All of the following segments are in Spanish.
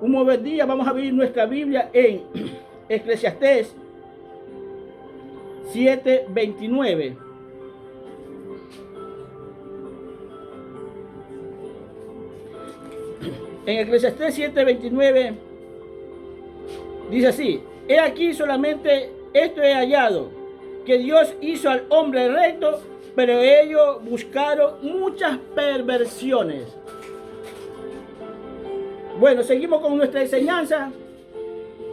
Un buen día. Vamos a abrir nuestra Biblia en Eclesiastés 7:29. En Eclesiastés 7:29 dice así: he aquí solamente esto he hallado, que Dios hizo al hombre recto, pero ellos buscaron muchas perversiones. Bueno, seguimos con nuestra enseñanza.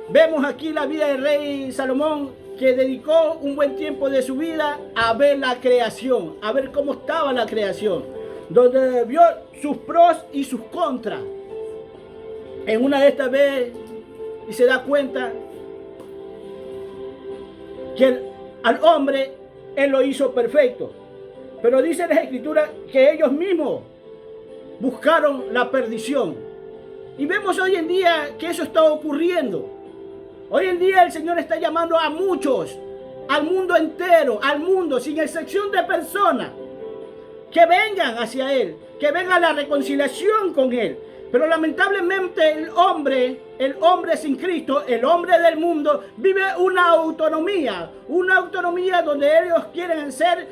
Vemos aquí la vida del rey Salomón, que dedicó un buen tiempo de su vida a ver la creación, a ver cómo estaba la creación, donde vio sus pros y sus contras. En una de estas veces y se da cuenta que al hombre él lo hizo perfecto, pero dice la Escritura que ellos mismos buscaron la perdición. Y vemos hoy en día que eso está ocurriendo. Hoy en día el Señor está llamando a muchos, al mundo entero, al mundo, sin excepción de personas, que vengan hacia Él, que venga la reconciliación con Él. Pero lamentablemente el hombre sin Cristo, el hombre del mundo, vive una autonomía donde ellos quieren hacer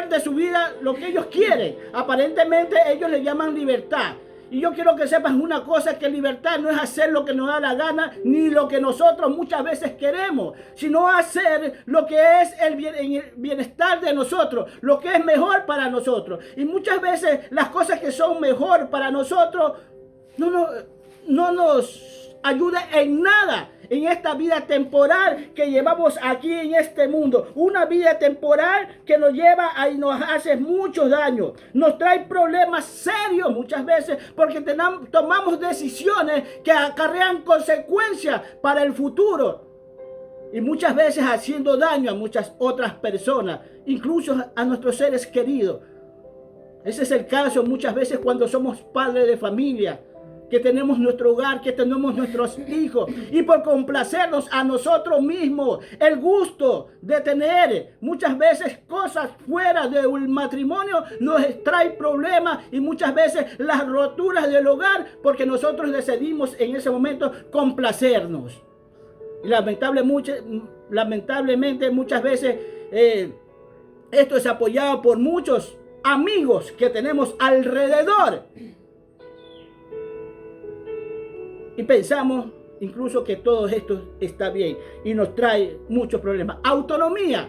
de su vida lo que ellos quieren. Aparentemente ellos le llaman libertad. Y yo quiero que sepas una cosa, que libertad no es hacer lo que nos da la gana, ni lo que nosotros muchas veces queremos, sino hacer lo que es el bienestar de nosotros, lo que es mejor para nosotros. Y muchas veces las cosas que son mejor para nosotros no nos ayudan en nada en esta vida temporal que llevamos aquí en este mundo. Una vida temporal que nos lleva y nos hace mucho daño. Nos trae problemas serios muchas veces porque tomamos decisiones que acarrean consecuencias para el futuro. Y muchas veces haciendo daño a muchas otras personas, incluso a nuestros seres queridos. Ese es el caso muchas veces cuando somos padres de familia, que tenemos nuestro hogar, que tenemos nuestros hijos, y por complacernos a nosotros mismos, el gusto de tener muchas veces cosas fuera del matrimonio nos trae problemas, y muchas veces las roturas del hogar, porque nosotros decidimos en ese momento complacernos. Y lamentablemente muchas veces esto es apoyado por muchos amigos que tenemos alrededor. Y pensamos incluso que todo esto está bien y nos trae muchos problemas. Autonomía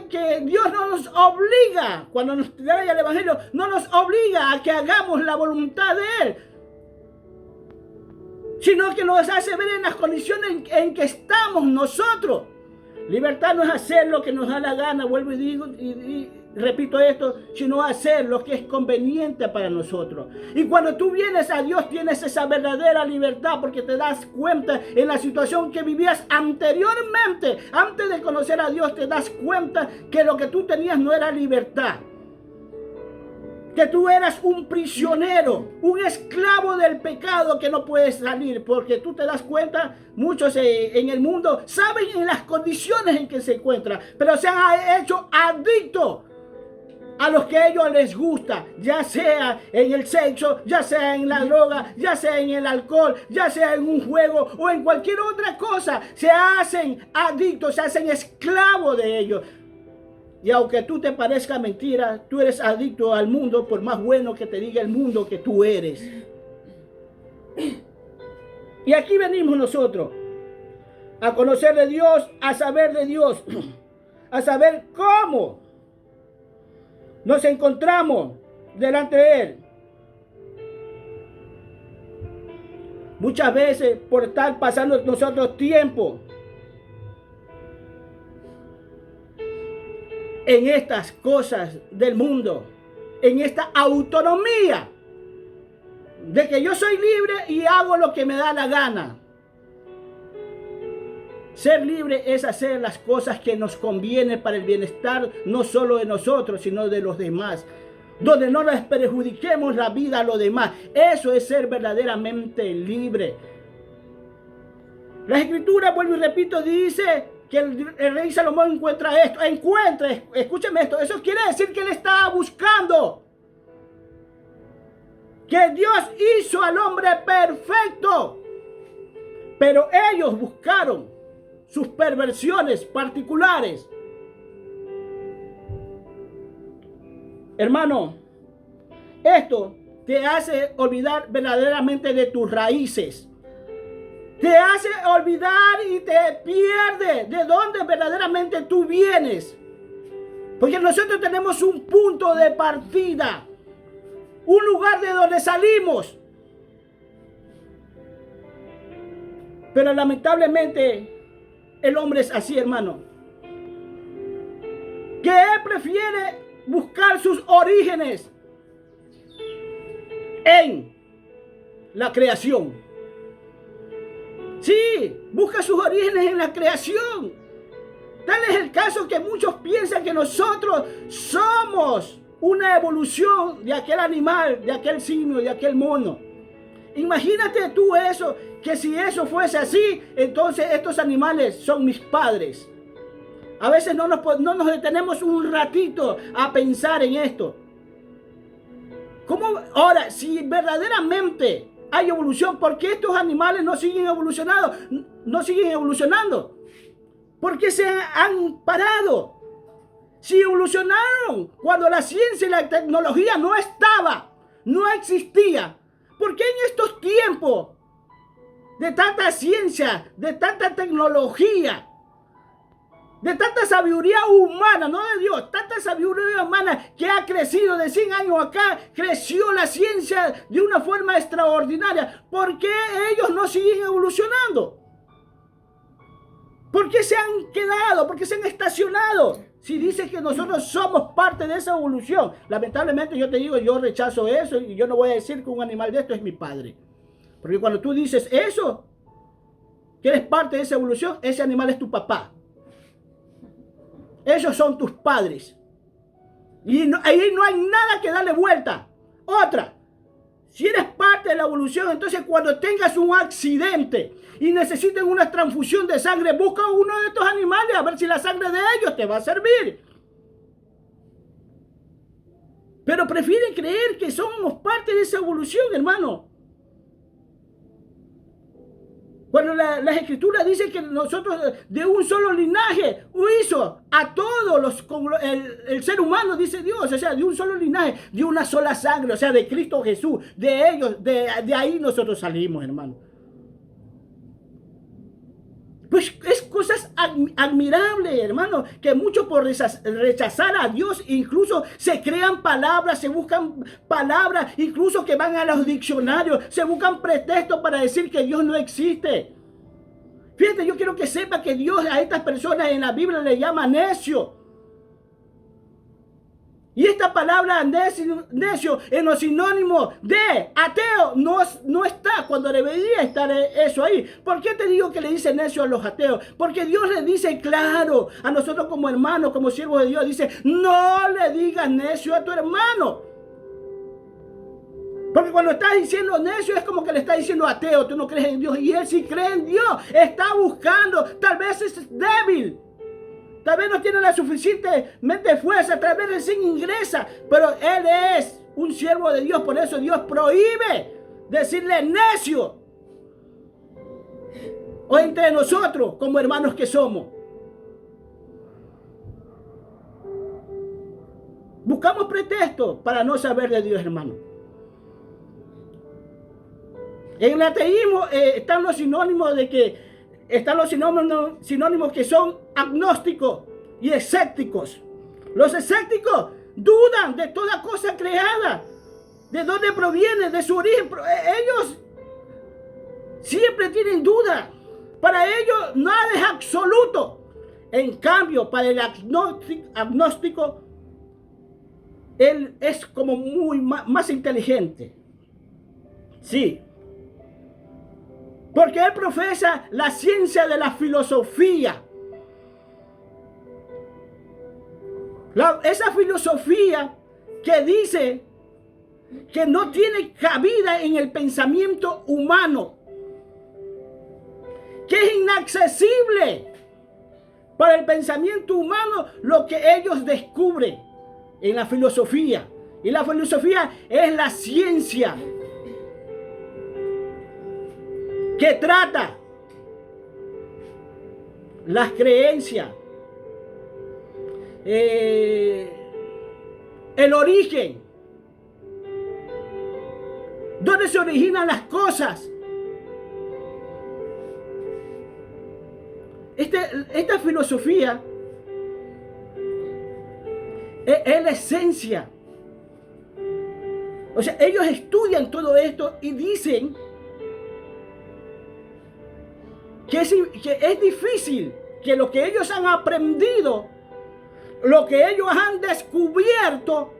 que Dios no nos obliga, cuando nos trae el Evangelio, no nos obliga a que hagamos la voluntad de Él, sino que nos hace ver en las condiciones en que estamos nosotros. Libertad no es hacer lo que nos da la gana, vuelvo y digo y repito esto, sino hacer lo que es conveniente para nosotros. Y cuando tú vienes a Dios tienes esa verdadera libertad, porque te das cuenta en la situación que vivías anteriormente. Antes de conocer a Dios te das cuenta que lo que tú tenías no era libertad, que tú eras un prisionero, un esclavo del pecado que no puedes salir, porque tú te das cuenta, muchos en el mundo saben en las condiciones en que se encuentran, pero se han hecho adictos a los que a ellos les gusta, ya sea en el sexo, ya sea en la droga, ya sea en el alcohol, ya sea en un juego o en cualquier otra cosa. Se hacen adictos, se hacen esclavos de ellos. Y aunque tú te parezca mentira, tú eres adicto al mundo, por más bueno que te diga el mundo que tú eres. Y aquí venimos nosotros a conocer de Dios, a saber de Dios, a saber cómo nos encontramos delante de Él. Muchas veces por estar pasando nosotros tiempo en estas cosas del mundo, en esta autonomía de que yo soy libre y hago lo que me da la gana. Ser libre es hacer las cosas que nos convienen para el bienestar no solo de nosotros, sino de los demás, donde no les perjudiquemos la vida a los demás. Eso es ser verdaderamente libre. La Escritura, vuelvo y repito, dice que el rey Salomón encuentra esto. Escúcheme esto, eso quiere decir que él estaba buscando que Dios hizo al hombre perfecto, pero ellos buscaron sus perversiones particulares. Hermano, esto te hace olvidar verdaderamente de tus raíces. Te hace olvidar y te pierde de dónde verdaderamente tú vienes. Porque nosotros tenemos un punto de partida, un lugar de donde salimos. Pero lamentablemente el hombre es así, hermano, que él prefiere buscar sus orígenes en la creación. Sí, busca sus orígenes en la creación. Tal es el caso que muchos piensan que nosotros somos una evolución de aquel animal, de aquel simio, de aquel mono. Imagínate tú eso, que si eso fuese así, entonces estos animales son mis padres. A veces no nos detenemos un ratito a pensar en esto. ¿Cómo? Ahora, si verdaderamente hay evolución, ¿por qué estos animales no siguen evolucionando? No siguen evolucionando. ¿Por qué se han parado? Si evolucionaron cuando la ciencia y la tecnología no existía, ¿por qué en estos tiempos de tanta ciencia, de tanta tecnología, de tanta sabiduría humana, no de Dios, tanta sabiduría humana que ha crecido de 100 años acá, creció la ciencia de una forma extraordinaria? ¿Por qué ellos no siguen evolucionando? ¿Por qué se han quedado? ¿Por qué se han estacionado? Si dices que nosotros somos parte de esa evolución, lamentablemente yo te digo, yo rechazo eso y yo no voy a decir que un animal de esto es mi padre. Porque cuando tú dices eso, que eres parte de esa evolución, ese animal es tu papá. Esos son tus padres. Y ahí no hay nada que darle vuelta. Otra, si eres parte de la evolución, entonces cuando tengas un accidente y necesiten una transfusión de sangre, busca uno de estos animales a ver si la sangre de ellos te va a servir. Pero prefieren creer que somos parte de esa evolución, hermano. Cuando las escrituras dicen que nosotros de un solo linaje hizo a todos el ser humano, dice Dios, o sea, de un solo linaje, de una sola sangre, o sea, de Cristo Jesús, de ellos, de ahí nosotros salimos, hermano. Pues es cosas admirables, hermano, que muchos por rechazar a Dios incluso se crean palabras, se buscan palabras, incluso que van a los diccionarios, se buscan pretextos para decir que Dios no existe. Fíjate, yo quiero que sepa que Dios a estas personas en la Biblia le llama necio. Y esta palabra necio en los sinónimos de ateo no está cuando debería estar eso ahí. ¿Por qué te digo que le dice necio a los ateos? Porque Dios le dice claro a nosotros como hermanos, como siervos de Dios. Dice, no le digas necio a tu hermano. Porque cuando estás diciendo necio es como que le estás diciendo ateo, tú no crees en Dios. Y él sí cree en Dios, está buscando, tal vez es débil. Tal vez no tiene la suficientemente fuerza, tal vez recién ingresa, pero él es un siervo de Dios, por eso Dios prohíbe decirle necio. O entre nosotros, como hermanos que somos. Buscamos pretextos para no saber de Dios, hermano. En el ateísmo están los sinónimos sinónimos que son agnósticos y escépticos. Los escépticos dudan de toda cosa creada, de dónde proviene, de su origen. Ellos siempre tienen duda. Para ellos nada es absoluto. En cambio, para el agnóstico, él es como más inteligente. Sí. Porque él profesa la ciencia de la filosofía. Esa filosofía que dice que no tiene cabida en el pensamiento humano. Que es inaccesible para el pensamiento humano lo que ellos descubren en la filosofía. Y la filosofía es la ciencia que trata las creencias, el origen, dónde se originan las cosas. Esta filosofía es la esencia. O sea, ellos estudian todo esto y dicen que es difícil que lo que ellos han aprendido, lo que ellos han descubierto,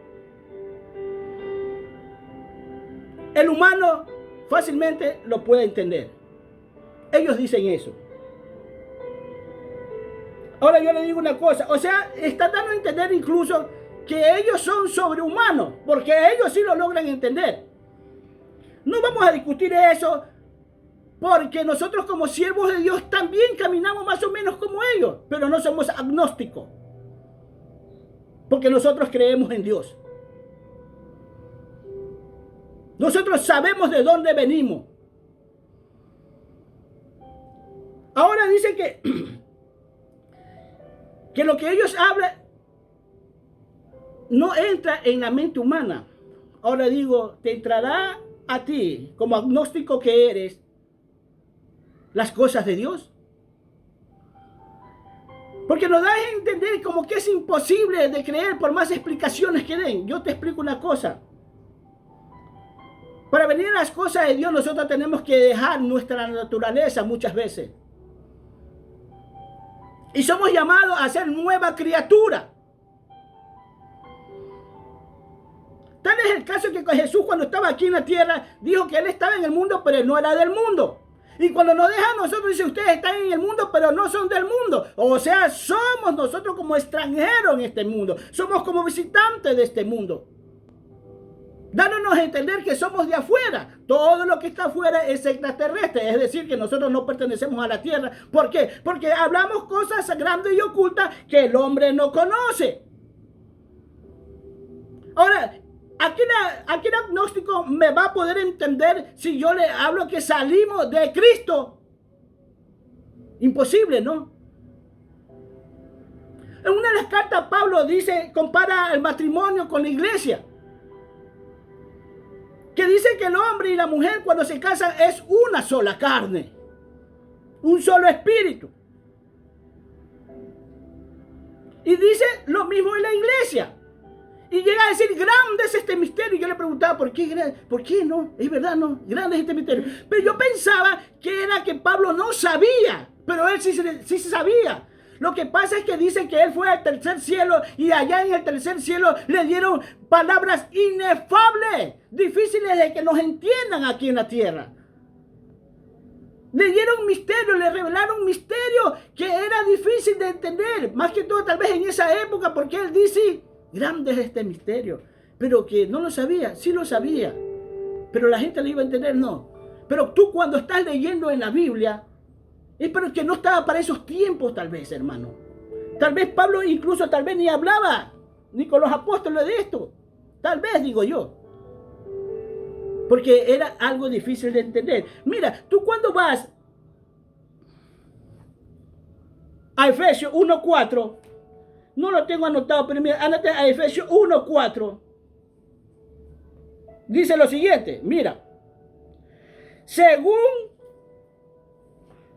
el humano fácilmente lo puede entender. Ellos dicen eso. Ahora yo le digo una cosa, o sea, está dando a entender incluso que ellos son sobrehumanos, porque ellos sí lo logran entender. No vamos a discutir eso, porque nosotros como siervos de Dios también caminamos más o menos como ellos, pero no somos agnósticos, porque nosotros creemos en Dios. Nosotros sabemos de dónde venimos. Ahora dicen que lo que ellos hablan no entra en la mente humana. Ahora digo, ¿te entrará a ti, como agnóstico que eres, las cosas de Dios? Porque nos da a entender como que es imposible de creer por más explicaciones que den. Yo te explico una cosa. Para venir a las cosas de Dios nosotros tenemos que dejar nuestra naturaleza muchas veces. Y somos llamados a ser nueva criatura. Tal es el caso que Jesús cuando estaba aquí en la tierra dijo que Él estaba en el mundo pero Él no era del mundo. Y cuando nos deja a nosotros dice ustedes están en el mundo pero no son del mundo. O sea, somos nosotros como extranjeros en este mundo. Somos como visitantes de este mundo. Dándonos a entender que somos de afuera. Todo lo que está afuera es extraterrestre. Es decir, que nosotros no pertenecemos a la tierra. ¿Por qué? Porque hablamos cosas grandes y ocultas que el hombre no conoce. Ahora, aquí el agnóstico me va a poder entender si yo le hablo que salimos de Cristo. Imposible, ¿no? En una de las cartas Pablo dice, compara el matrimonio con la iglesia. Que dice que el hombre y la mujer cuando se casan es una sola carne, un solo espíritu. Y dice lo mismo en la iglesia. Y llega a decir, grande es este misterio. Y yo le preguntaba, ¿por qué no? Es verdad, no, grande es este misterio. Pero yo pensaba que era que Pablo no sabía, pero él sí sabía. Lo que pasa es que dice que él fue al tercer cielo y allá en el tercer cielo le dieron palabras inefables, difíciles de que nos entiendan aquí en la tierra. Le dieron misterio, le revelaron misterio que era difícil de entender, más que todo tal vez en esa época, porque él dice, grande es este misterio, pero que no lo sabía, sí lo sabía, pero la gente lo iba a entender, no. Pero tú cuando estás leyendo en la Biblia, es pero que no estaba para esos tiempos tal vez, hermano. Tal vez Pablo incluso tal vez ni hablaba, ni con los apóstoles de esto. Tal vez, digo yo. Porque era algo difícil de entender. Mira, tú cuando vas a Efesios 1:4, no lo tengo anotado, pero mira, ándate a Efesios 1:4. Dice lo siguiente, mira. Según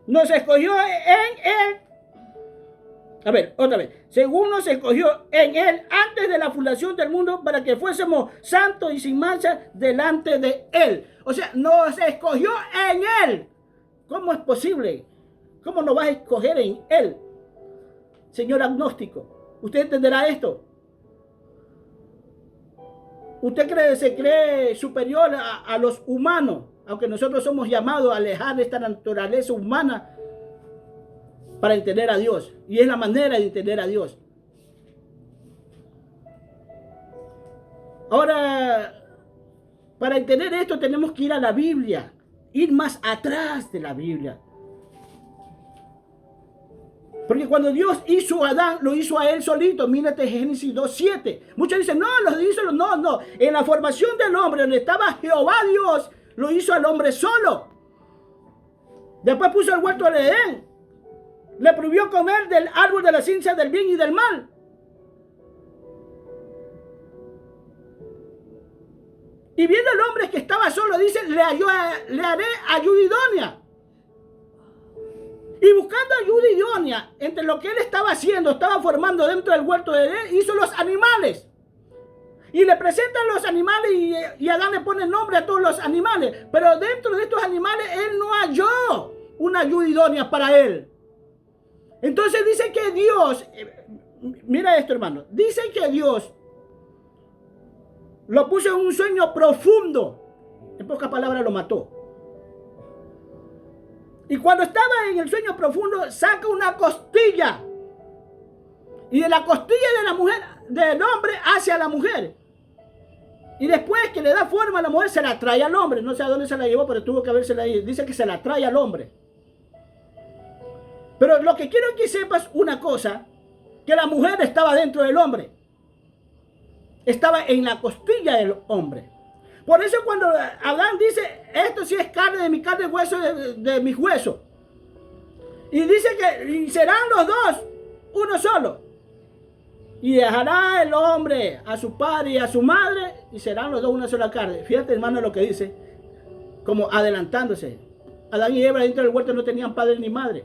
nos escogió en Él. A ver, otra vez. Según nos escogió en Él antes de la fundación del mundo para que fuésemos santos y sin mancha delante de Él. O sea, nos escogió en Él. ¿Cómo es posible? ¿Cómo nos vas a escoger en Él? Señor agnóstico, ¿usted entenderá esto? ¿Usted se cree superior a los humanos? Aunque nosotros somos llamados a alejar esta naturaleza humana para entender a Dios. Y es la manera de entender a Dios. Ahora, para entender esto tenemos que ir a la Biblia. Ir más atrás de la Biblia. Porque cuando Dios hizo a Adán, lo hizo a él solito. Mírate Génesis 2:7. Muchos dicen, no. En la formación del hombre, donde estaba Jehová Dios, lo hizo al hombre solo. Después puso el huerto de Edén. Le prohibió comer del árbol de la ciencia del bien y del mal. Y viendo al hombre que estaba solo, dice, le haré ayuda idónea. Y buscando ayuda idónea, entre lo que él estaba haciendo, estaba formando dentro del huerto de Edén, hizo los animales. Y le presentan los animales y Adán le pone nombre a todos los animales. Pero dentro de estos animales, él no halló una ayuda idónea para él. Entonces dice que Dios, mira esto, hermano, dice que Dios lo puso en un sueño profundo. En pocas palabras, lo mató. Y cuando estaba en el sueño profundo, saca una costilla. Y de la costilla de la mujer, del hombre hacia la mujer. Y después que le da forma a la mujer, se la trae al hombre. No sé a dónde se la llevó, pero tuvo que habérsela ido. Dice que se la trae al hombre. Pero lo que quiero que sepas una cosa, que la mujer estaba dentro del hombre. Estaba en la costilla del hombre. Por eso cuando Adán dice, esto sí es carne de mi carne, hueso de mis huesos. Y dice que serán los dos uno solo. Y dejará el hombre a su padre y a su madre, y serán los dos una sola carne. Fíjate, hermano, lo que dice, como adelantándose. Adán y Eva dentro del huerto no tenían padre ni madre.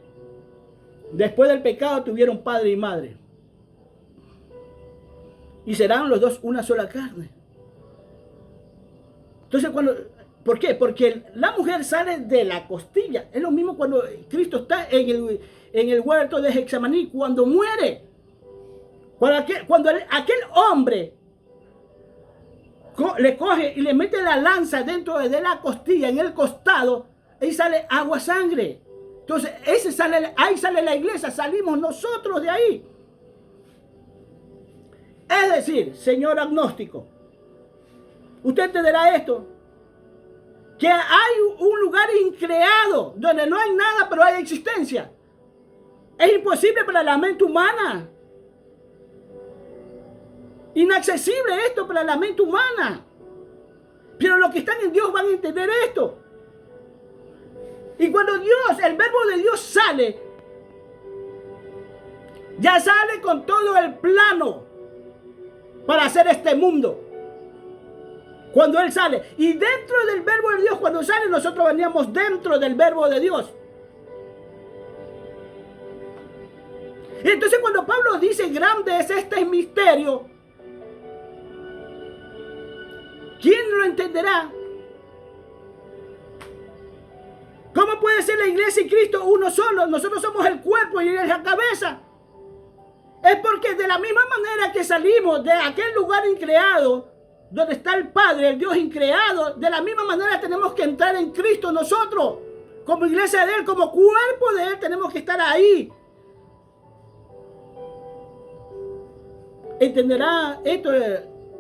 Después del pecado tuvieron padre y madre. Y serán los dos una sola carne. Entonces, ¿por qué? Porque la mujer sale de la costilla. Es lo mismo cuando Cristo está en el huerto de Getsemaní, cuando muere. Cuando aquel hombre le coge y le mete la lanza dentro de la costilla, en el costado, ahí sale agua, sangre. Entonces, ahí sale la iglesia, salimos nosotros de ahí. Es decir, señor agnóstico, usted entenderá esto, que hay un lugar increado donde no hay nada, pero hay existencia. Es imposible para la mente humana. Inaccesible esto para la mente humana. Pero los que están en Dios van a entender esto. Y cuando el verbo de Dios sale, ya sale con todo el plano para hacer este mundo. Cuando Él sale. Y dentro del verbo de Dios, cuando sale, nosotros veníamos dentro del verbo de Dios. Y entonces cuando Pablo dice, grande es este misterio, ¿quién lo entenderá? ¿Cómo puede ser la iglesia y Cristo uno solo? Nosotros somos el cuerpo y Él es la cabeza. Es porque de la misma manera que salimos de aquel lugar increado, donde está el Padre, el Dios increado, de la misma manera tenemos que entrar en Cristo nosotros. Como iglesia de Él, como cuerpo de Él, tenemos que estar ahí. Entenderá esto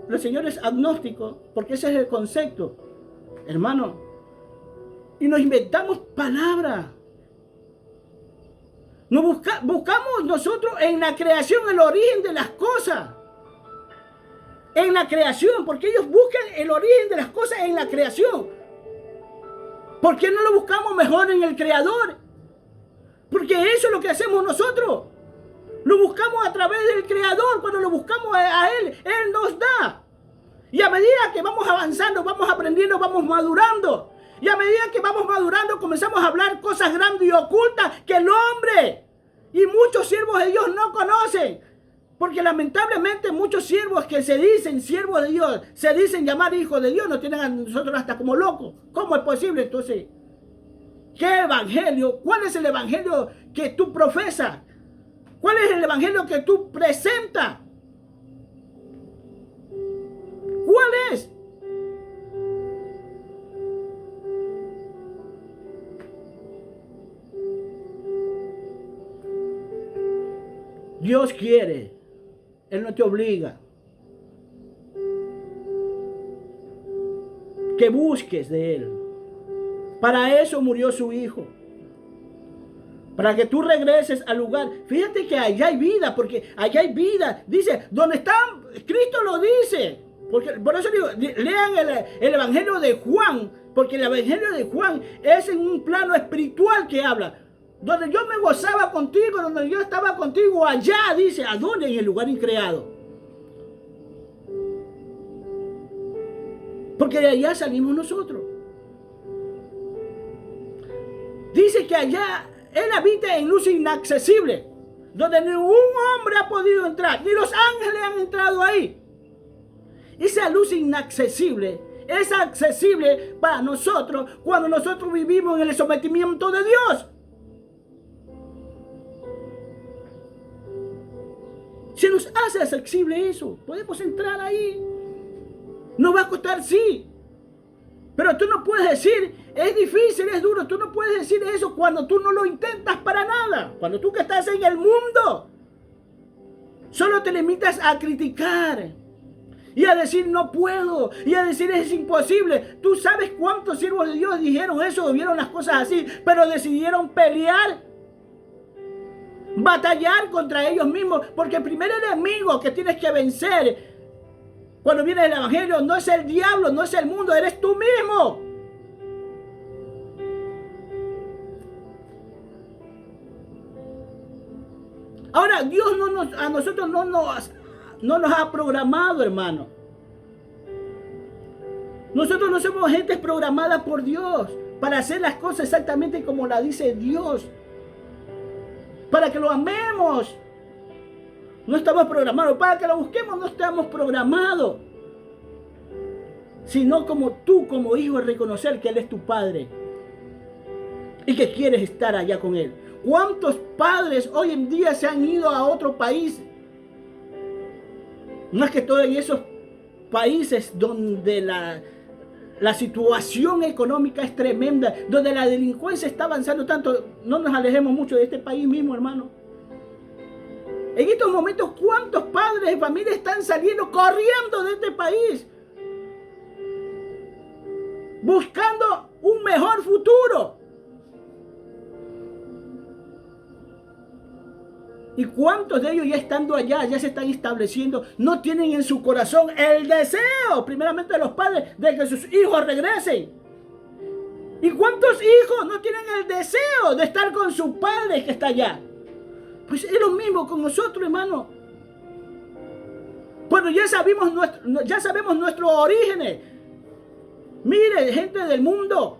los señores agnósticos, porque ese es el concepto, hermano. Y nos inventamos palabras. Buscamos nosotros en la creación el origen de las cosas. En la creación, porque ellos buscan el origen de las cosas en la creación. ¿Por qué no lo buscamos mejor en el Creador? Porque eso es lo que hacemos nosotros. Lo buscamos a través del Creador. Cuando lo buscamos a Él, Él nos da. Y a medida que vamos avanzando, vamos aprendiendo, vamos madurando. Y a medida que vamos madurando, comenzamos a hablar cosas grandes y ocultas que el hombre y muchos siervos de Dios no conocen. Porque lamentablemente muchos siervos que se dicen siervos de Dios, se dicen llamar hijos de Dios, nos tienen a nosotros hasta como locos. ¿Cómo es posible? Entonces, ¿qué evangelio? ¿Cuál es el evangelio que tú profesas? ¿Cuál es el evangelio que tú presentas? ¿Cuál es? Dios quiere, Él no te obliga, que busques de Él. Para eso murió su Hijo, para que tú regreses al lugar. Fíjate que allá hay vida, porque allá hay vida. Dice, ¿dónde están? Cristo lo dice. Porque, por eso digo, lean el Evangelio de Juan, porque el Evangelio de Juan es en un plano espiritual que habla. Donde yo me gozaba contigo, donde yo estaba contigo, allá, dice, ¿a dónde? En el lugar increado. Porque de allá salimos nosotros. Dice que allá Él habita en luz inaccesible, donde ningún hombre ha podido entrar, ni los ángeles han entrado ahí. Esa luz inaccesible es accesible para nosotros cuando nosotros vivimos en el sometimiento de Dios. Se nos hace accesible eso. Podemos entrar ahí. Nos va a costar, sí. Pero tú no puedes decir, es difícil, es duro. Tú no puedes decir eso cuando tú no lo intentas para nada. Cuando tú que estás en el mundo, solo te limitas a criticar. Y a decir no puedo. Y a decir es imposible. Tú sabes cuántos siervos de Dios dijeron eso, vieron las cosas así, pero decidieron pelear, batallar contra ellos mismos. Porque el primer enemigo que tienes que vencer cuando viene el Evangelio no es el diablo, no es el mundo, eres tú mismo. Ahora, Dios a nosotros no nos ha programado, hermano. Nosotros no somos gentes programadas por Dios para hacer las cosas exactamente como la dice Dios, para que lo amemos. No estamos programados. Para que lo busquemos no estamos programados. Sino como tú, como hijo, reconocer que Él es tu Padre y que quieres estar allá con Él. ¿Cuántos padres hoy en día se han ido a otro país? Más que todo en esos países donde la situación económica es tremenda, donde la delincuencia está avanzando tanto. No nos alejemos mucho de este país mismo, hermano. En estos momentos, ¿cuántos padres de familia están saliendo corriendo de este país? Buscando un mejor futuro. ¿Y cuántos de ellos ya estando allá, ya se están estableciendo, no tienen en su corazón el deseo, primeramente de los padres, de que sus hijos regresen? ¿Y cuántos hijos no tienen el deseo de estar con su padre que está allá? Pues es lo mismo con nosotros, hermano. Cuando ya sabemos nuestros orígenes. Mire, gente del mundo,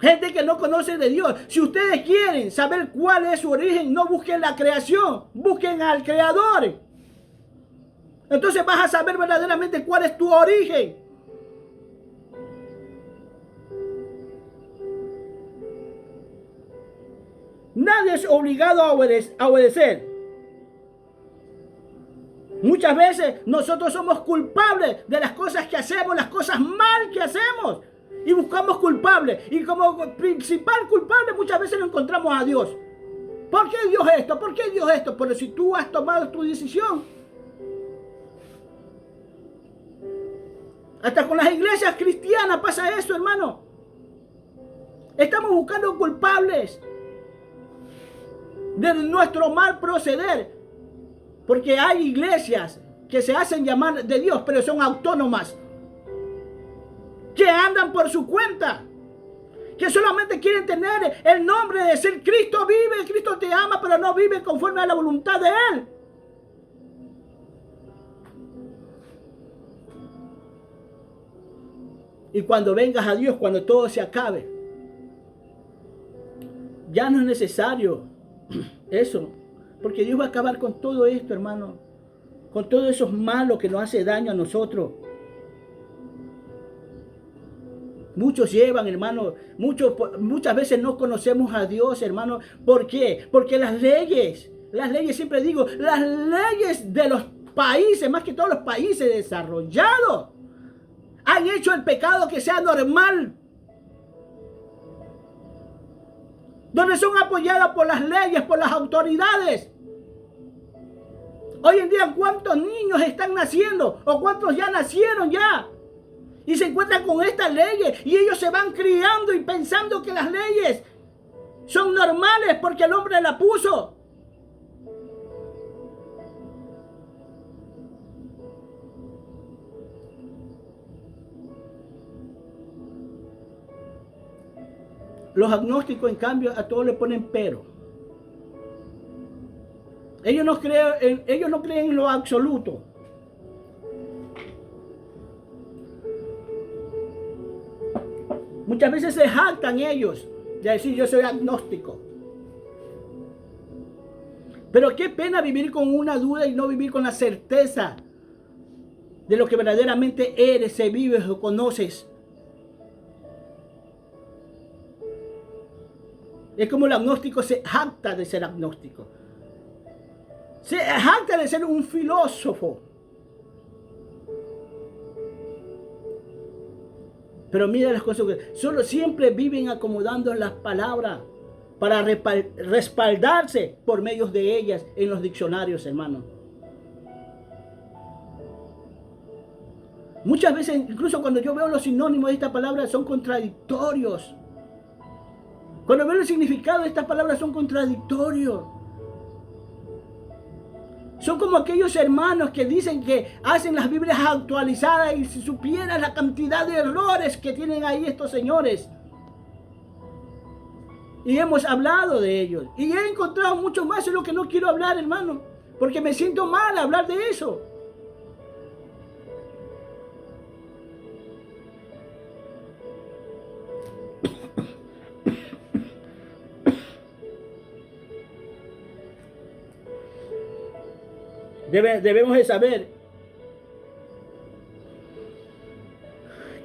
gente que no conoce de Dios. Si ustedes quieren saber cuál es su origen, no busquen la creación, busquen al Creador. Entonces vas a saber verdaderamente cuál es tu origen. Nadie es obligado a obedecer. Muchas veces nosotros somos culpables de las cosas que hacemos, las cosas mal que hacemos. Y buscamos culpables. Y como principal culpable muchas veces lo encontramos a Dios. ¿Por qué Dios esto? ¿Por qué Dios esto? Pero si tú has tomado tu decisión. Hasta con las iglesias cristianas pasa eso, hermano. Estamos buscando culpables de nuestro mal proceder, porque hay iglesias que se hacen llamar de Dios, pero son autónomas, que andan por su cuenta, que solamente quieren tener el nombre de decir Cristo vive, Cristo te ama, pero no vive conforme a la voluntad de Él. Y cuando vengas a Dios, cuando todo se acabe, ya no es necesario eso, porque Dios va a acabar con todo esto, hermano, con todos esos malos que nos hace daño a nosotros. Muchos llevan, hermano, muchas veces no conocemos a Dios, hermano. ¿Por qué? Porque las leyes, siempre digo, las leyes de los países, más que todos los países desarrollados, han hecho el pecado que sea normal. Donde son apoyadas por las leyes, por las autoridades. Hoy en día, ¿cuántos niños están naciendo? ¿O cuántos ya nacieron ya? Y se encuentran con estas leyes. Y ellos se van criando y pensando que las leyes son normales porque el hombre la puso. Los agnósticos, en cambio, a todos le ponen pero. Ellos no creen en lo absoluto. Muchas veces se jactan ellos de decir yo soy agnóstico. Pero qué pena vivir con una duda y no vivir con la certeza de lo que verdaderamente eres, se vives o conoces. Es como el agnóstico se jacta de ser agnóstico. Se jacta de ser un filósofo. Pero mira las cosas que solo siempre viven acomodando las palabras para respaldarse por medio de ellas en los diccionarios, hermano. Muchas veces, incluso cuando yo veo los sinónimos de esta palabra, son contradictorios. Cuando veo el significado de estas palabras, son contradictorios. Son como aquellos hermanos que dicen que hacen las Biblias actualizadas y si supieran la cantidad de errores que tienen ahí estos señores. Y hemos hablado de ellos. Y he encontrado mucho más en lo que no quiero hablar, hermano. Porque me siento mal hablar de eso. Debemos de saber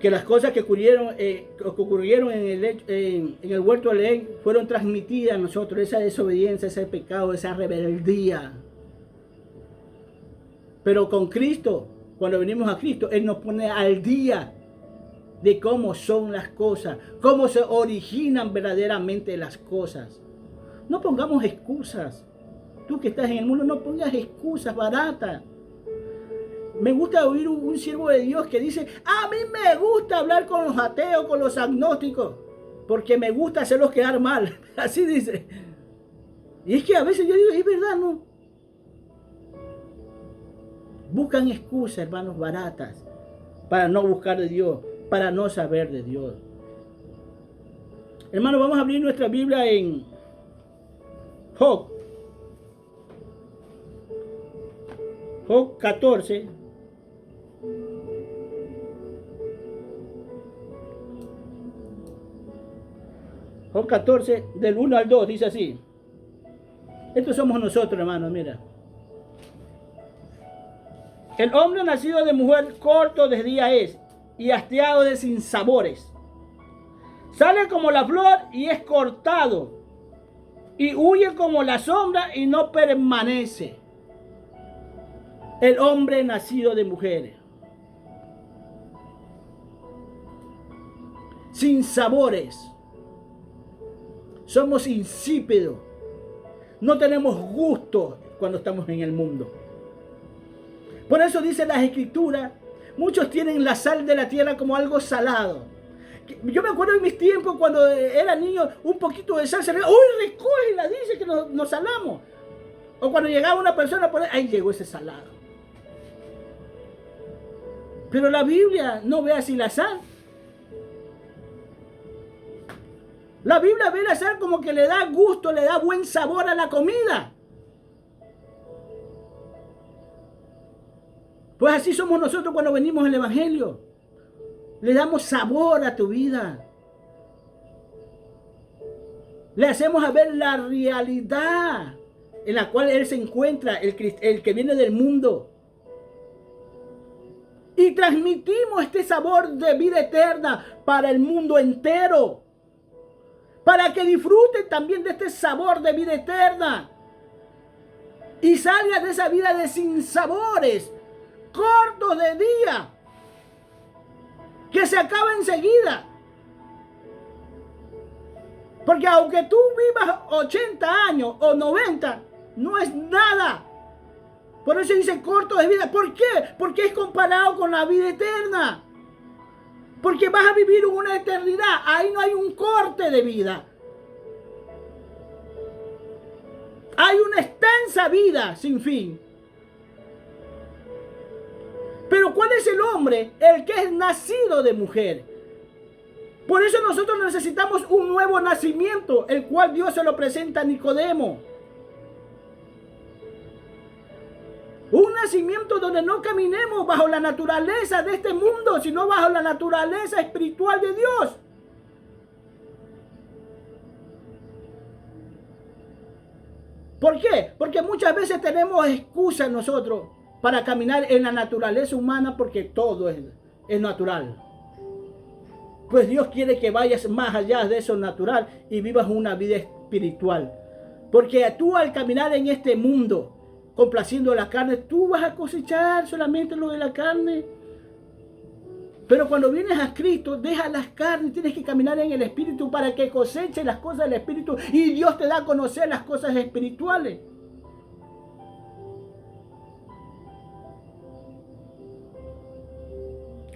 que las cosas que ocurrieron en el huerto del Edén fueron transmitidas a nosotros, esa desobediencia, ese pecado, esa rebeldía. Pero con Cristo, cuando venimos a Cristo, Él nos pone al día de cómo son las cosas, cómo se originan verdaderamente las cosas. No pongamos excusas. Tú que estás en el mundo, no pongas excusas baratas. Me gusta oír un siervo de Dios que dice, a mí me gusta hablar con los ateos, con los agnósticos, porque me gusta hacerlos quedar mal. Así dice. Y es que a veces yo digo, es verdad, ¿no? Buscan excusas, hermanos, baratas, para no buscar de Dios, para no saber de Dios. Hermanos, vamos a abrir nuestra Biblia en Job. Job 14. Job 14, del 1 al 2, dice así. Estos somos nosotros, hermanos, mira. El hombre nacido de mujer corto de día es, y hastiado de sinsabores. Sale como la flor y es cortado, y huye como la sombra y no permanece. El hombre nacido de mujeres. Sin sabores. Somos insípidos. No tenemos gusto cuando estamos en el mundo. Por eso dice las Escrituras, muchos tienen la sal de la tierra como algo salado. Yo me acuerdo en mis tiempos cuando era niño, un poquito de sal se le... ¡Uy, recógela! Dice que nos salamos. O cuando llegaba una persona, por ahí llegó ese salado. Pero la Biblia no ve así la sal. La Biblia ve la sal como que le da gusto, le da buen sabor a la comida. Pues así somos nosotros cuando venimos al Evangelio. Le damos sabor a tu vida. Le hacemos a ver la realidad en la cual Él se encuentra, el que viene del mundo. Y transmitimos este sabor de vida eterna para el mundo entero. Para que disfruten también de este sabor de vida eterna. Y salgan de esa vida de sinsabores, cortos de día, que se acaba enseguida. Porque aunque tú vivas 80 años o 90, no es nada. Por eso dice corto de vida. ¿Por qué? Porque es comparado con la vida eterna. Porque vas a vivir una eternidad. Ahí no hay un corte de vida. Hay una extensa vida sin fin. Pero ¿cuál es el hombre? El que es nacido de mujer. Por eso nosotros necesitamos un nuevo nacimiento, el cual Dios se lo presenta a Nicodemo. Un nacimiento donde no caminemos bajo la naturaleza de este mundo, sino bajo la naturaleza espiritual de Dios. ¿Por qué? Porque muchas veces tenemos excusas nosotros para caminar en la naturaleza humana porque todo es natural. Pues Dios quiere que vayas más allá de eso natural y vivas una vida espiritual. Porque tú al caminar en este mundo, complaciendo la carne, tú vas a cosechar solamente lo de la carne. Pero cuando vienes a Cristo, deja las carnes, tienes que caminar en el Espíritu para que coseches las cosas del Espíritu y Dios te da a conocer las cosas espirituales.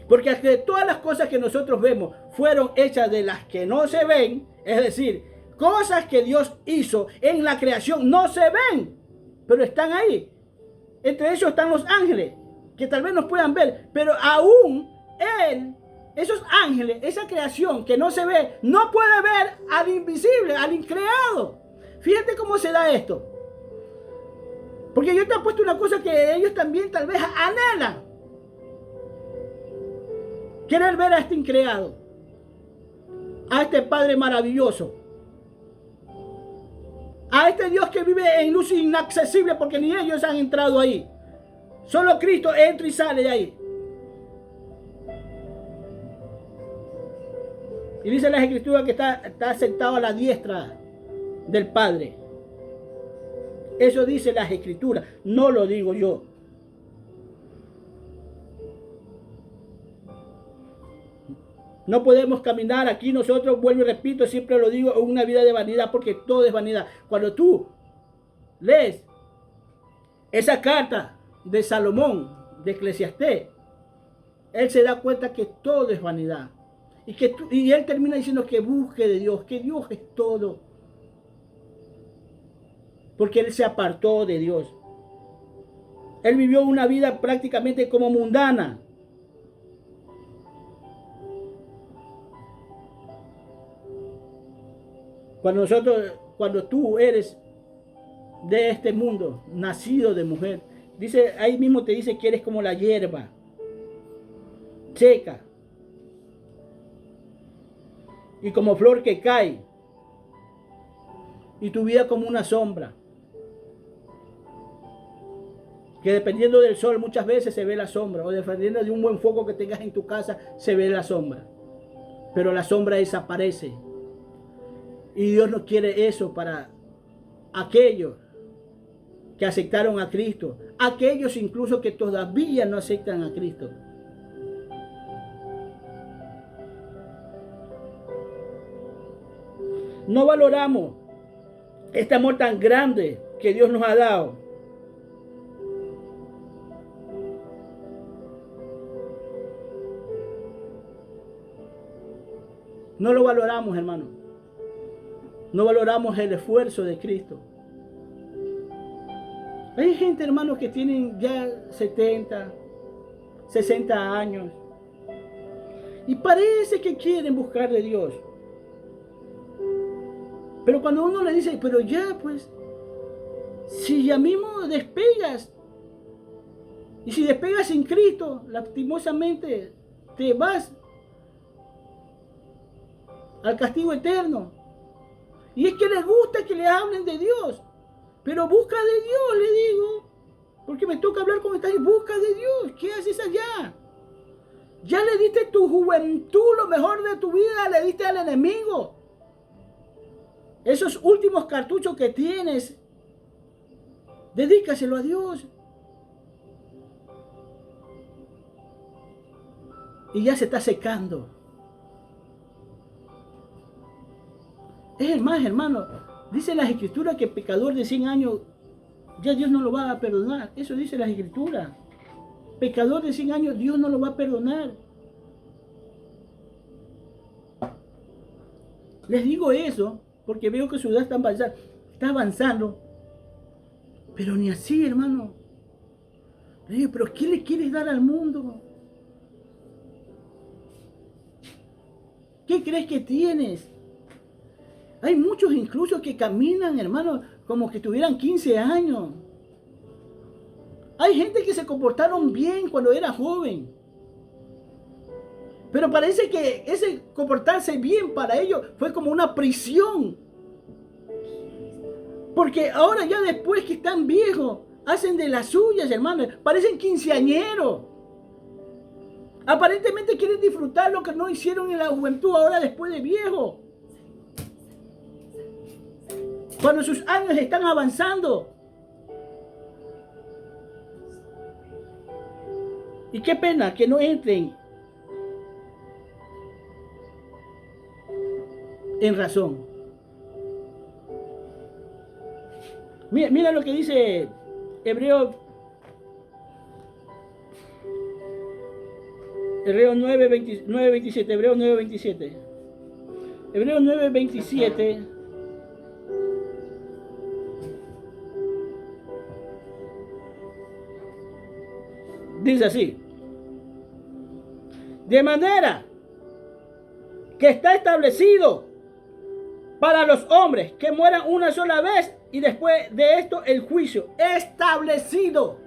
Porque hasta todas las cosas que nosotros vemos fueron hechas de las que no se ven, es decir, cosas que Dios hizo en la creación no se ven, pero están ahí. Entre ellos están los ángeles, que tal vez nos puedan ver, pero aún esos ángeles, esa creación que no se ve, no puede ver al invisible, al increado. Fíjate cómo se da esto. Porque yo te he puesto una cosa que ellos también tal vez anhelan. Querer ver a este increado, a este Padre maravilloso, a este Dios que vive en luz inaccesible porque ni ellos han entrado ahí. Solo Cristo entra y sale de ahí. Y dice las Escrituras que está sentado a la diestra del Padre. Eso dice las Escrituras, no lo digo yo. No podemos caminar aquí nosotros, vuelvo y repito, siempre lo digo, en una vida de vanidad porque todo es vanidad. Cuando tú lees esa carta de Salomón, de Eclesiastés, él se da cuenta que todo es vanidad. Y él termina diciendo que busque de Dios, que Dios es todo. Porque él se apartó de Dios. Él vivió una vida prácticamente como mundana. Cuando tú eres de este mundo, nacido de mujer, dice, ahí mismo te dice que eres como la hierba seca y como flor que cae, y tu vida como una sombra, que dependiendo del sol muchas veces se ve la sombra, o dependiendo de un buen foco que tengas en tu casa se ve la sombra, pero la sombra desaparece. Y Dios no quiere eso para aquellos que aceptaron a Cristo, aquellos incluso que todavía no aceptan a Cristo. No valoramos este amor tan grande que Dios nos ha dado. No lo valoramos, hermano. No valoramos el esfuerzo de Cristo. Hay gente, hermanos, que tienen ya 70, 60 años y parece que quieren buscar de Dios. Pero cuando uno le dice, pero ya pues, si ya mismo despegas, y si despegas sin Cristo, lastimosamente te vas al castigo eterno. Y es que les gusta que le hablen de Dios, pero busca de Dios, le digo, porque me toca hablar con esta gente. Busca de Dios. ¿Qué haces allá? Ya le diste tu juventud, lo mejor de tu vida, le diste al enemigo. Esos últimos cartuchos que tienes, dedícaselo a Dios. Y ya se está secando. Es más, hermano, dice las Escrituras que el pecador de 100 años, ya Dios no lo va a perdonar. Eso dice las Escrituras. Pecador de 100 años, Dios no lo va a perdonar. Les digo eso porque veo que su edad está avanzando. Pero ni así, hermano. Le digo, pero ¿qué le quieres dar al mundo? ¿Qué crees que tienes? Hay muchos incluso que caminan, hermano, como que tuvieran 15 años. Hay gente que se comportaron bien cuando era joven. Pero parece que ese comportarse bien para ellos fue como una prisión. Porque ahora ya después que están viejos, hacen de las suyas, hermano. Parecen quinceañeros. Aparentemente quieren disfrutar lo que no hicieron en la juventud ahora después de viejo. Cuando sus años están avanzando. Y qué pena que no entren en razón. Mira lo que dice Hebreo 9:27. Hebreo 9:27. Hebreo 9:27. Dice así: de manera que está establecido para los hombres que mueran una sola vez y después de esto el juicio. Establecido.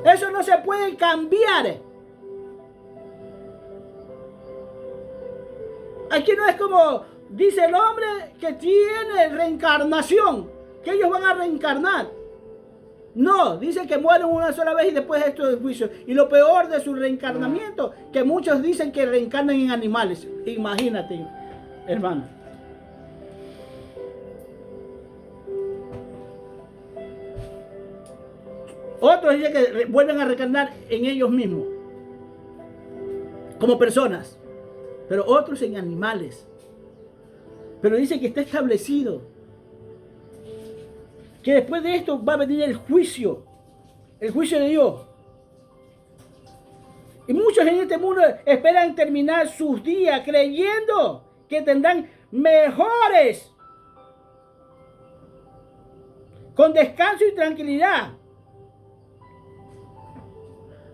Eso no se puede cambiar. Aquí no es como dice el hombre que tiene reencarnación, que ellos van a reencarnar. No, dice que mueren una sola vez y después esto del juicio. Y lo peor de su reencarnamiento, que muchos dicen que reencarnan en animales. Imagínate, hermano. Otros dicen que vuelven a reencarnar en ellos mismos, como personas. Pero otros en animales. Pero dice que está establecido que después de esto va a venir el juicio de Dios. Y muchos en este mundo esperan terminar sus días creyendo que tendrán mejores, con descanso y tranquilidad,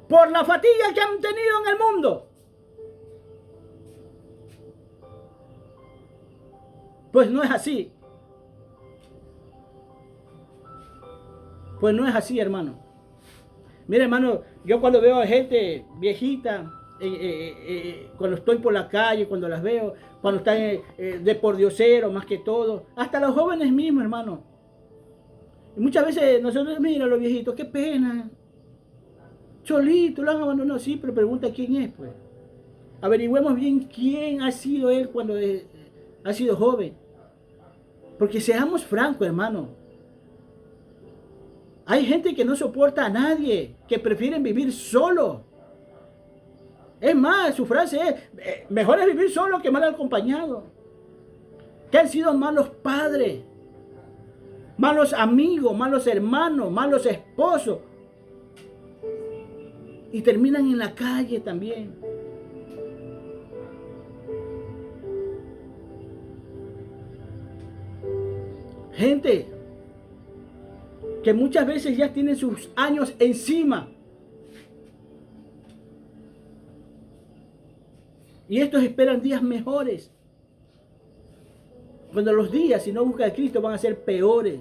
por la fatiga que han tenido en el mundo. Pues no es así. Pues no es así, hermano. Mira, hermano, yo cuando veo a gente viejita, cuando estoy por la calle, cuando las veo, cuando están de pordiosero más que todo, hasta los jóvenes mismos, hermano. Y muchas veces nosotros, mira, los viejitos, qué pena. Solito, lo han abandonado, sí, pero pregunta quién es, pues. Averigüemos bien quién ha sido él cuando ha sido joven. Porque seamos francos, hermano. Hay gente que no soporta a nadie, que prefieren vivir solo. Es más, su frase es, mejor es vivir solo que mal acompañado. Que han sido malos padres, malos amigos, malos hermanos, malos esposos. Y terminan en la calle también. Gente que muchas veces ya tienen sus años encima. Y estos esperan días mejores. Cuando los días, si no buscan a Cristo, van a ser peores.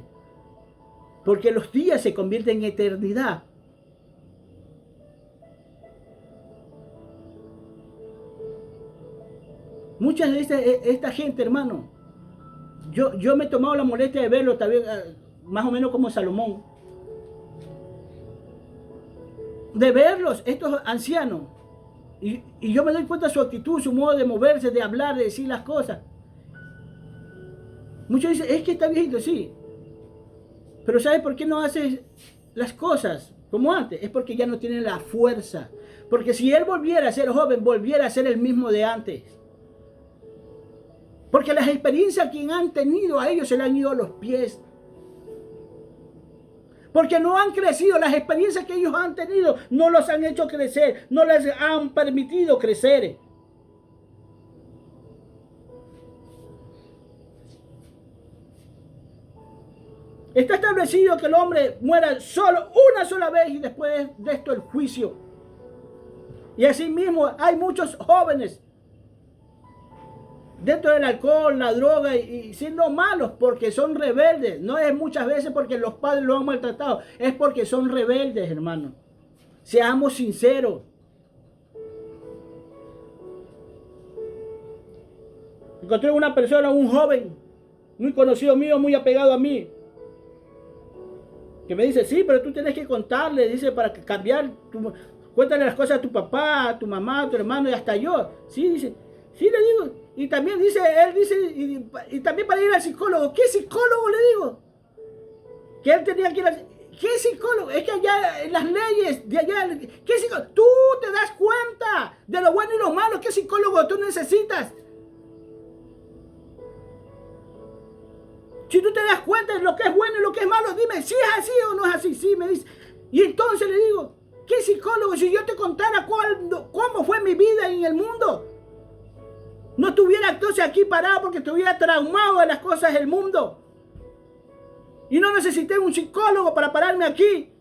Porque los días se convierten en eternidad. Muchas de esta gente, hermano, yo me he tomado la molestia de verlo también, más o menos como Salomón. De verlos, estos ancianos. Y yo me doy cuenta de su actitud, su modo de moverse, de hablar, de decir las cosas. Muchos dicen, es que está viejito, sí. Pero ¿sabe por qué no hace las cosas como antes? Es porque ya no tiene la fuerza. Porque si él volviera a ser joven, volviera a ser el mismo de antes. Porque las experiencias que han tenido a ellos se le han ido a los pies. Porque no han crecido, las experiencias que ellos han tenido no los han hecho crecer, no les han permitido crecer. Está establecido que el hombre muera solo una sola vez y después de esto el juicio. Y así mismo hay muchos jóvenes dentro del alcohol, la droga y siendo malos porque son rebeldes. No es muchas veces porque los padres lo han maltratado, es porque son rebeldes, hermano. Seamos sinceros. Encontré una persona, un joven, muy conocido mío, muy apegado a mí, que me dice, sí, pero tú tienes que contarle, dice, para cambiar, cuéntale las cosas a tu papá, a tu mamá, a tu hermano y hasta yo. Sí, dice, sí, le digo. Y también dice, él dice, y también para ir al psicólogo. ¿Qué psicólogo? Le digo. Que él tenía que ir al... ¿Qué psicólogo? Es que allá en las leyes de allá, ¿qué psicólogo? Tú te das cuenta de lo bueno y lo malo. ¿Qué psicólogo tú necesitas? Si tú te das cuenta de lo que es bueno y lo que es malo, dime si es así o no es así. Sí, me dice. Y entonces le digo, ¿qué psicólogo? Si yo te contara cómo fue mi vida en el mundo, no estuviera entonces aquí parado porque estuviera traumado de las cosas del mundo. Y no necesité un psicólogo para pararme aquí.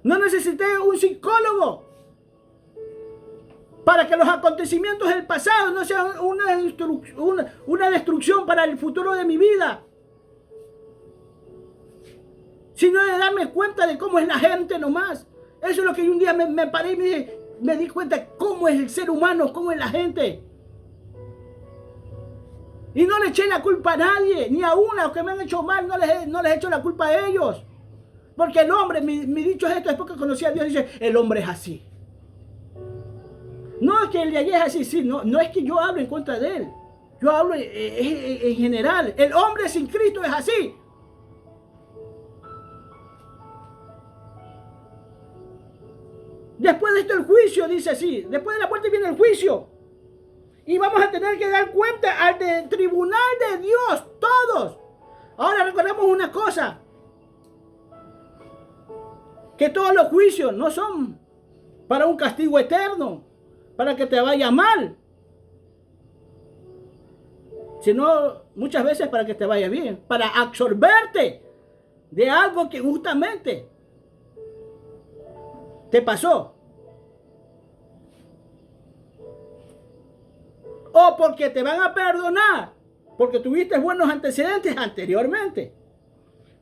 No necesité un psicólogo para que los acontecimientos del pasado no sean una destrucción para el futuro de mi vida, sino de darme cuenta de cómo es la gente nomás. Eso es lo que un día me paré y me di cuenta cómo es el ser humano, cómo es la gente. Y no le eché la culpa a nadie, ni a los que me han hecho mal, no les echo la culpa a ellos. Porque el hombre, mi dicho es esto, es porque conocí a Dios, dice, el hombre es así. No es que el de ayer es así, sí, no es que yo hablo en contra de él. Yo hablo en general. El hombre sin Cristo es así. Después de esto el juicio, dice así. Después de la muerte viene el juicio. Y vamos a tener que dar cuenta al tribunal de Dios, todos. Ahora recordemos una cosa. Que todos los juicios no son para un castigo eterno, para que te vaya mal, sino muchas veces para que te vaya bien, para absorberte de algo que justamente te pasó. O porque te van a perdonar, porque tuviste buenos antecedentes anteriormente.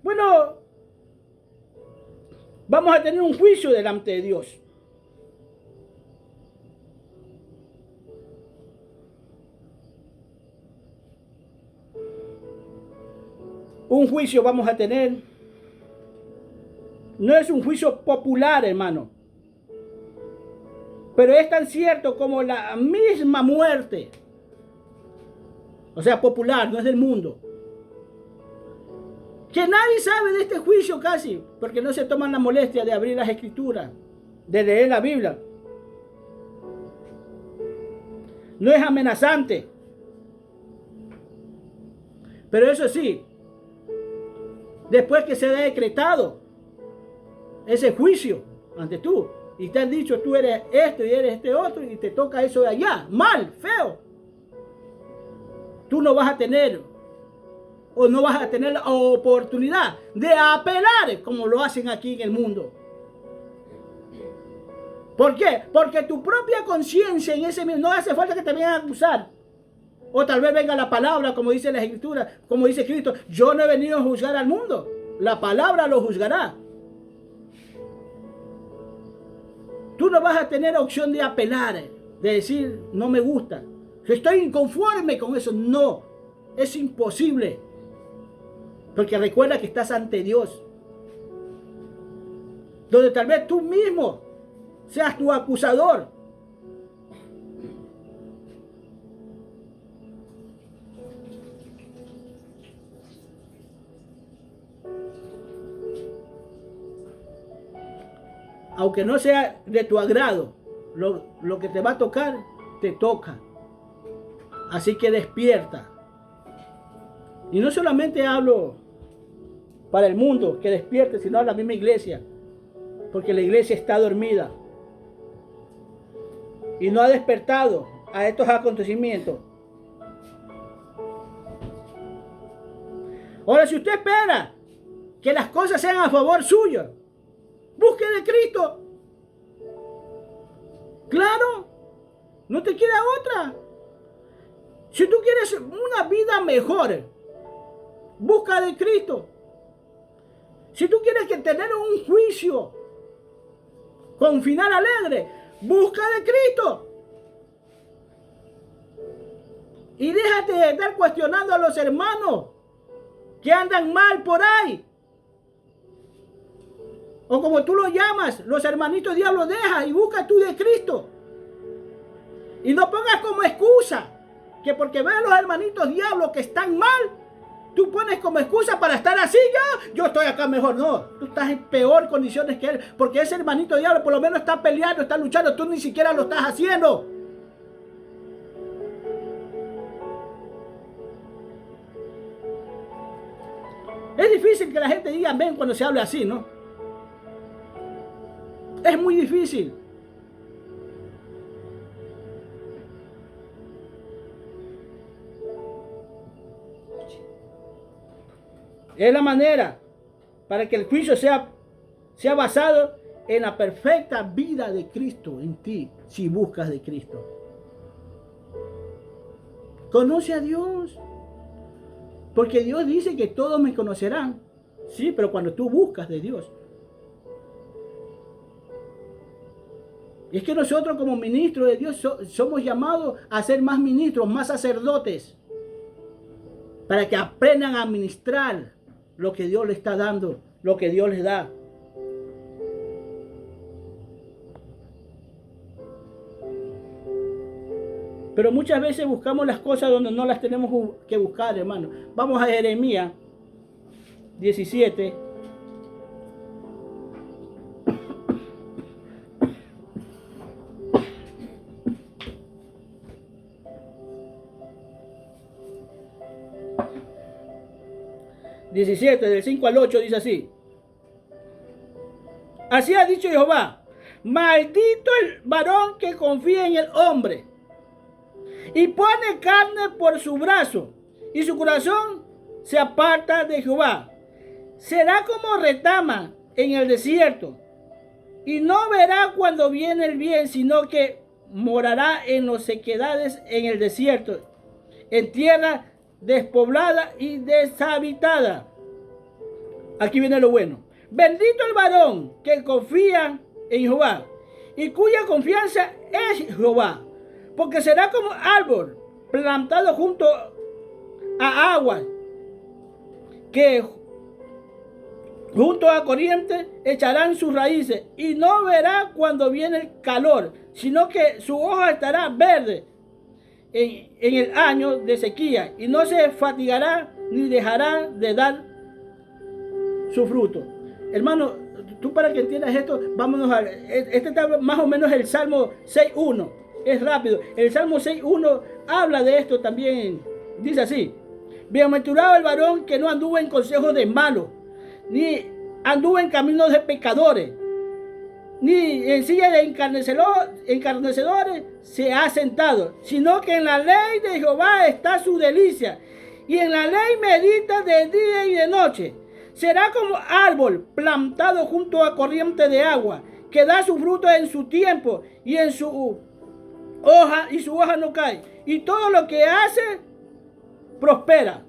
Bueno, vamos a tener un juicio delante de Dios. Un juicio vamos a tener. No es un juicio popular, hermano. Pero es tan cierto como la misma muerte. O sea, popular, no es del mundo. Que nadie sabe de este juicio casi, porque no se toman la molestia de abrir las escrituras, de leer la Biblia. No es amenazante. Pero eso sí, después que se haya decretado ese juicio ante tú, y te han dicho tú eres esto y eres este otro, y te toca eso de allá, mal, feo, tú no vas a tener, o no vas a tener la oportunidad de apelar como lo hacen aquí en el mundo. ¿Por qué? Porque tu propia conciencia en ese mismo, no hace falta que te vengan a acusar. O tal vez venga la palabra, como dice la Escritura, como dice Cristo, yo no he venido a juzgar al mundo, la palabra lo juzgará. Tú no vas a tener opción de apelar, de decir, no me gusta, estoy inconforme con eso. No, es imposible. Porque recuerda que estás ante Dios, donde tal vez tú mismo seas tu acusador. Aunque no sea de tu agrado, lo que te va a tocar, te toca. Así que despierta. Y no solamente hablo para el mundo que despierte, sino a la misma iglesia. Porque la iglesia está dormida. Y no ha despertado a estos acontecimientos. Ahora, si usted espera que las cosas sean a favor suyo, busque de Cristo. Claro, no te queda otra. Si tú quieres una vida mejor, busca de Cristo. Si tú quieres tener un juicio con final alegre, busca de Cristo. Y déjate de estar cuestionando a los hermanos que andan mal por ahí. O como tú lo llamas, los hermanitos diablos, deja y busca tú de Cristo. Y no pongas como excusa que porque ves a los hermanitos diablos que están mal, tú pones como excusa para estar así, yo estoy acá mejor. No, tú estás en peor condiciones que él, porque ese hermanito diablo por lo menos está peleando, está luchando, tú ni siquiera lo estás haciendo. Es difícil que la gente diga amén cuando se habla así, ¿no? Es muy difícil. Es la manera para que el juicio sea basado en la perfecta vida de Cristo en ti, si buscas de Cristo. Conoce a Dios. Porque Dios dice que todos me conocerán. Sí, pero cuando tú buscas de Dios. Y es que nosotros como ministros de Dios somos llamados a ser más ministros, más sacerdotes. Para que aprendan a administrar lo que Dios les está dando, lo que Dios les da. Pero muchas veces buscamos las cosas donde no las tenemos que buscar, hermano. Vamos a Jeremías 17. Del 5 al 8 dice así. Así ha dicho Jehová: maldito el varón que confía en el hombre y pone carne por su brazo, y su corazón se aparta de Jehová. Será como retama en el desierto, y no verá cuando viene el bien, sino que morará en las sequedades en el desierto, en tierra despoblada y deshabitada. Aquí viene lo bueno. Bendito el varón que confía en Jehová y cuya confianza es Jehová, porque será como árbol plantado junto a aguas, que junto a corriente echarán sus raíces, y no verá cuando viene el calor, sino que su hoja estará verde en el año de sequía, y no se fatigará ni dejará de dar su fruto. Hermano, tú para que entiendas esto, vámonos a... Este está más o menos el Salmo 6.1. Es rápido. El Salmo 6.1 habla de esto también. Dice así: bienaventurado el varón que no anduvo en consejos de malos, ni anduvo en caminos de pecadores, ni en silla de encarnecedores se ha sentado, sino que en la ley de Jehová está su delicia, y en la ley medita de día y de noche. Será como árbol plantado junto a corriente de agua, que da su fruto en su tiempo, y en su hoja no cae, y todo lo que hace prospera.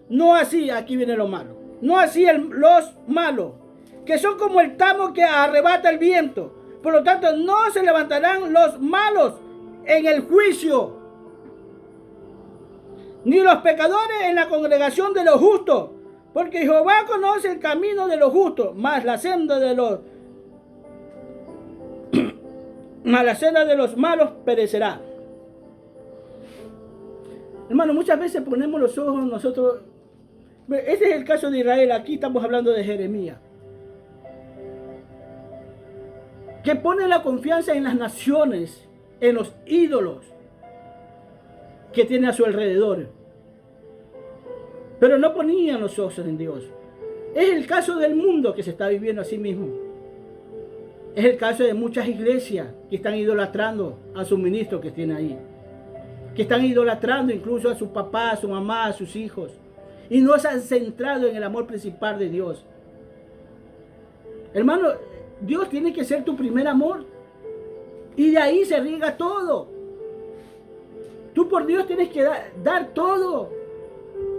No así, aquí viene lo malo, no así los malos, que son como el tamo que arrebata el viento. Por lo tanto, no se levantarán los malos en el juicio, ni los pecadores en la congregación de los justos, porque Jehová conoce el camino de los justos, mas la senda de los malos perecerá. Hermano, muchas veces ponemos los ojos nosotros. Este es el caso de Israel. Aquí estamos hablando de Jeremías, que pone la confianza en las naciones, en los ídolos que tiene a su alrededor, pero no ponían los ojos en Dios. Es el caso del mundo que se está viviendo a sí mismo. Es el caso de muchas iglesias que están idolatrando a sus ministros que tienen ahí, que están idolatrando incluso a su papá, a su mamá, a sus hijos, y no se han centrado en el amor principal de Dios. Hermano, Dios tiene que ser tu primer amor. Y de ahí se riega todo. Tú por Dios tienes que dar todo.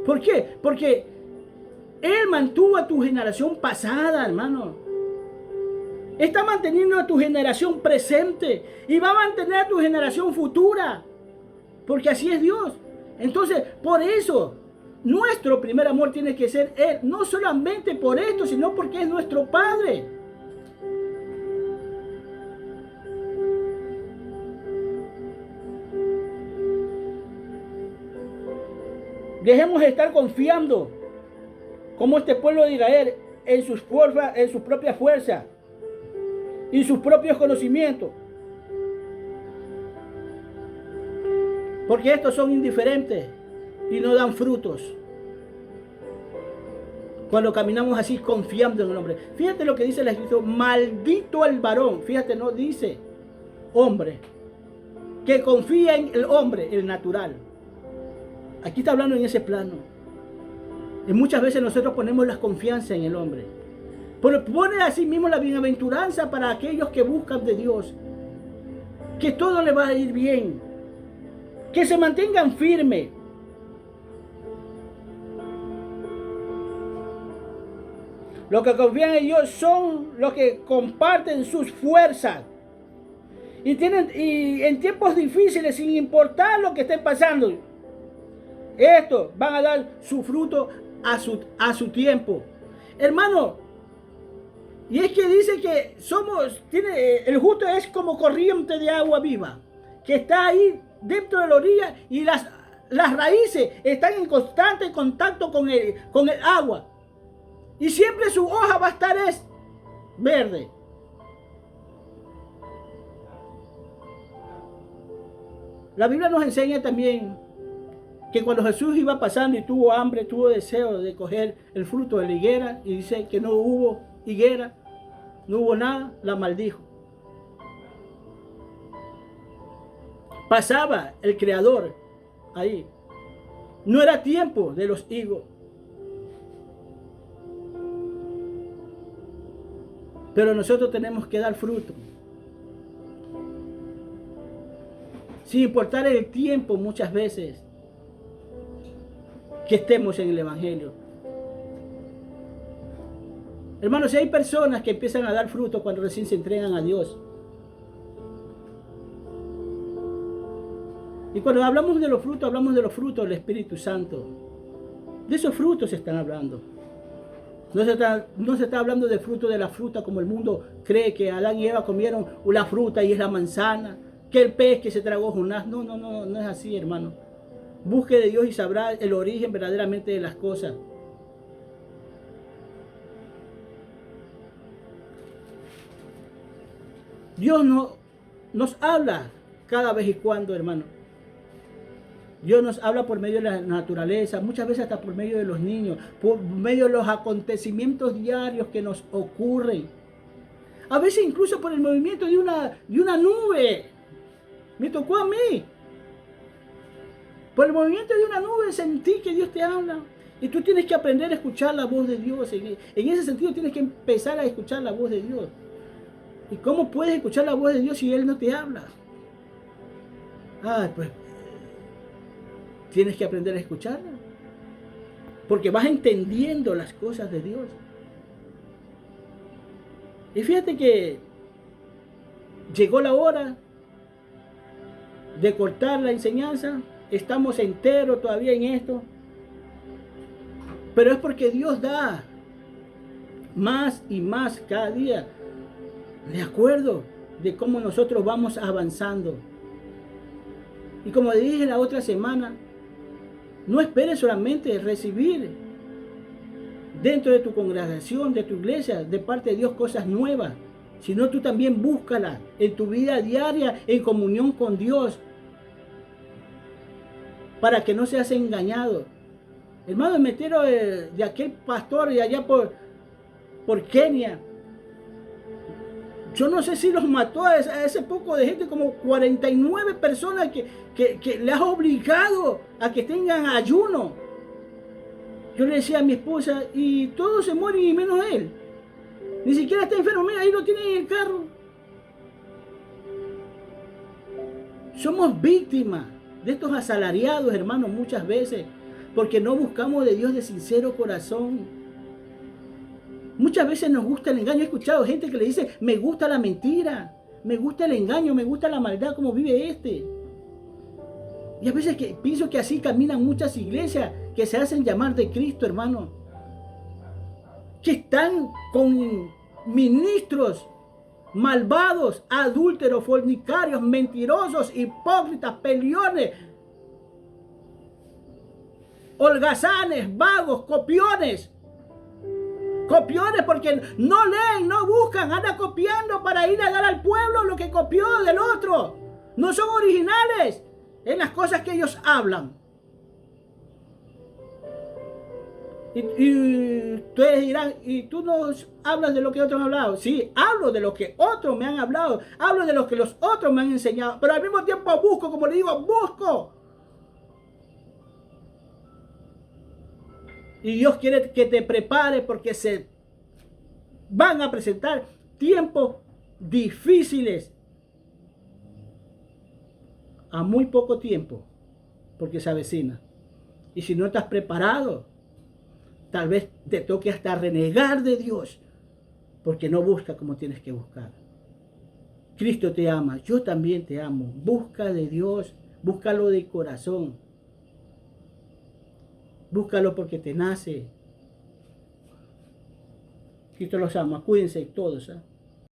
¿Por qué? Porque Él mantuvo a tu generación pasada, hermano. Está manteniendo a tu generación presente y va a mantener a tu generación futura. Porque así es Dios. Entonces, por eso, nuestro primer amor tiene que ser Él. No solamente por esto, sino porque es nuestro Padre. Dejemos de estar confiando, como este pueblo de Israel, en sus propias fuerzas y sus propios conocimientos. Porque estos son indiferentes y no dan frutos. Cuando caminamos así confiando en el hombre. Fíjate lo que dice la Escritura. Maldito el varón. Fíjate, no dice hombre. Que confía en el hombre, el natural. Aquí está hablando en ese plano. Y muchas veces nosotros ponemos la confianza en el hombre. Pero pone así mismo la bienaventuranza para aquellos que buscan de Dios. Que todo le va a ir bien. Que se mantengan firmes. Los que confían en Dios son los que comparten sus fuerzas. Y en tiempos difíciles, sin importar lo que estén pasando, estos van a dar su fruto a su tiempo. Hermano, y es que dice que el justo es como corriente de agua viva, que está ahí dentro de la orilla y las raíces están en constante contacto con el agua. Y siempre su hoja va a estar verde. La Biblia nos enseña también que cuando Jesús iba pasando y tuvo hambre, tuvo deseo de coger el fruto de la higuera, y dice que no hubo higuera, no hubo nada, la maldijo. Pasaba el Creador ahí. No era tiempo de los higos. Pero nosotros tenemos que dar fruto. Sin importar el tiempo muchas veces que estemos en el Evangelio. Hermanos, si hay personas que empiezan a dar fruto cuando recién se entregan a Dios. Y cuando hablamos de los frutos del Espíritu Santo. De esos frutos se están hablando. No se está hablando de fruto de la fruta como el mundo cree que Adán y Eva comieron la fruta y es la manzana, que el pez que se tragó Jonás. No es así, hermano. Busque de Dios y sabrá el origen verdaderamente de las cosas. Dios nos habla cada vez y cuando, hermano. Dios nos habla por medio de la naturaleza, muchas veces hasta por medio de los niños, por medio de los acontecimientos diarios que nos ocurren. A veces incluso por el movimiento de una nube. Me tocó a mí. Por el movimiento de una nube sentí que Dios te habla. Y tú tienes que aprender a escuchar la voz de Dios. En ese sentido tienes que empezar a escuchar la voz de Dios. ¿Y cómo puedes escuchar la voz de Dios si Él no te habla? Pues tienes que aprender a escucharla. Porque vas entendiendo las cosas de Dios. Y fíjate que llegó la hora de cortar la enseñanza. Estamos enteros todavía en esto. Pero es porque Dios da más y más cada día. De acuerdo de cómo nosotros vamos avanzando. Y como dije la otra semana, no esperes solamente recibir dentro de tu congregación, de tu iglesia, de parte de Dios cosas nuevas, sino tú también búscalas en tu vida diaria, en comunión con Dios, para que no seas engañado. Hermano, me entero de aquel pastor de allá por Kenia. Yo no sé si los mató a ese poco de gente, como 49 personas que le has obligado a que tengan ayuno. Yo le decía a mi esposa, y todos se mueren y menos él. Ni siquiera está enfermo, mira, ahí lo tienen en el carro. Somos víctimas de estos asalariados, hermanos, muchas veces, porque no buscamos de Dios de sincero corazón. Muchas veces nos gusta el engaño. He escuchado gente que le dice, me gusta la mentira, me gusta el engaño, me gusta la maldad como vive este. Y a veces pienso que así caminan muchas iglesias que se hacen llamar de Cristo, hermano. Que están con ministros malvados, adúlteros, fornicarios, mentirosos, hipócritas, peleones, holgazanes, vagos, copiones. Copiones porque no leen, no buscan, andan copiando para ir a dar al pueblo lo que copió del otro. No son originales en las cosas que ellos hablan. Y ustedes dirán, ¿y tú nos hablas de lo que otros han hablado? Sí, hablo de lo que otros me han hablado, hablo de lo que los otros me han enseñado, pero al mismo tiempo busco, como le digo, busco. Y Dios quiere que te prepares porque se van a presentar tiempos difíciles a muy poco tiempo, porque se avecina. Y si no estás preparado, tal vez te toque hasta renegar de Dios, porque no busca como tienes que buscar. Cristo te ama, yo también te amo. Busca de Dios, búscalo de corazón. Búscalo porque te nace. Cristo los ama, cuídense todos, ¿eh?